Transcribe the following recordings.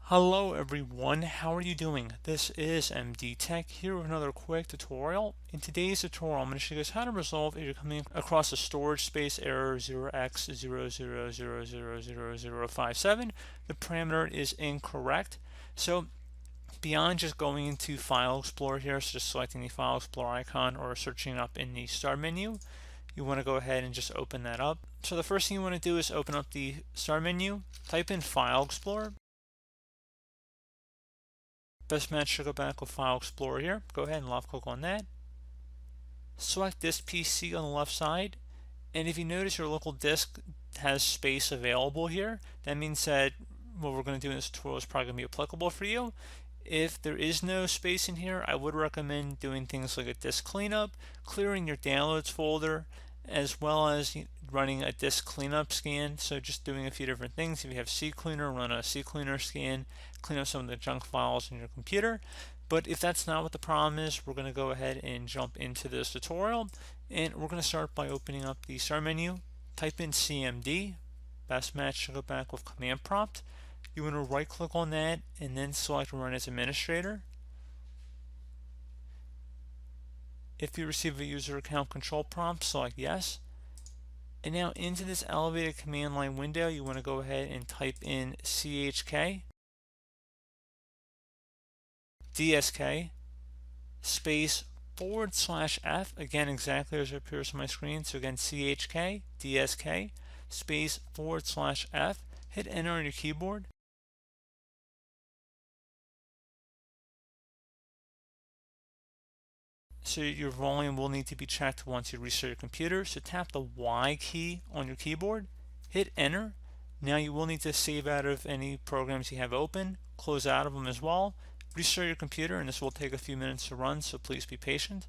Hello everyone, how are you doing? This is MD Tech here with another quick tutorial. In today's tutorial, I'm going to show you guys how to resolve if you're coming across a storage space error 0x00000057. The parameter is incorrect. So beyond just going into File Explorer here, so just selecting the File Explorer icon or searching up in the Start menu, you want to go ahead and just open that up. So the first thing you want to do is open up the Start menu, type in File Explorer. Best match should go back with File Explorer here. Go ahead and left click on that. Select this PC on the left side, and if you notice your local disk has space available here, that means that what we're going to do in this tutorial is probably going to be applicable for you. If there is no space in here, I would recommend doing things like a disk cleanup, clearing your downloads folder, as well as running a disk cleanup scan. So just doing a few different things. If you have CCleaner, run a CCleaner scan, clean up some of the junk files in your computer. But if that's not what the problem is, we're going to go ahead and jump into this tutorial, and we're going to start by opening up the Start menu. Type in CMD. Best match should go back with Command Prompt. You want to right click on that and then select Run as Administrator. If you receive a user account control prompt, select Yes. And now into this elevated command line window, you want to go ahead and type in chkdsk space /F, again exactly as it appears on my screen. So again, chkdsk space /F, hit enter on your keyboard. So your volume will need to be checked once you restart your computer. So tap the Y key on your keyboard, hit enter. Now you will need to save out of any programs you have open, close out of them as well, restart your computer, and this will take a few minutes to run, so please be patient.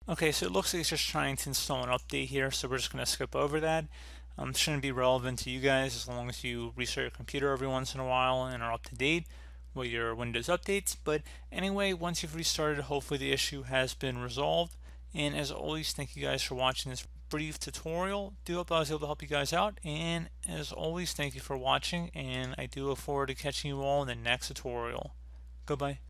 Okay, so it looks like it's just trying to install an update here, so we're just going to skip over that. Shouldn't be relevant to you guys as long as you restart your computer every once in a while and are up to date with your Windows updates. But anyway, once you've restarted, hopefully the issue has been resolved. And as always, thank you guys for watching this brief tutorial. Do hope I was able to help you guys out. And as always, thank you for watching, and I do look forward to catching you all in the next tutorial. Goodbye.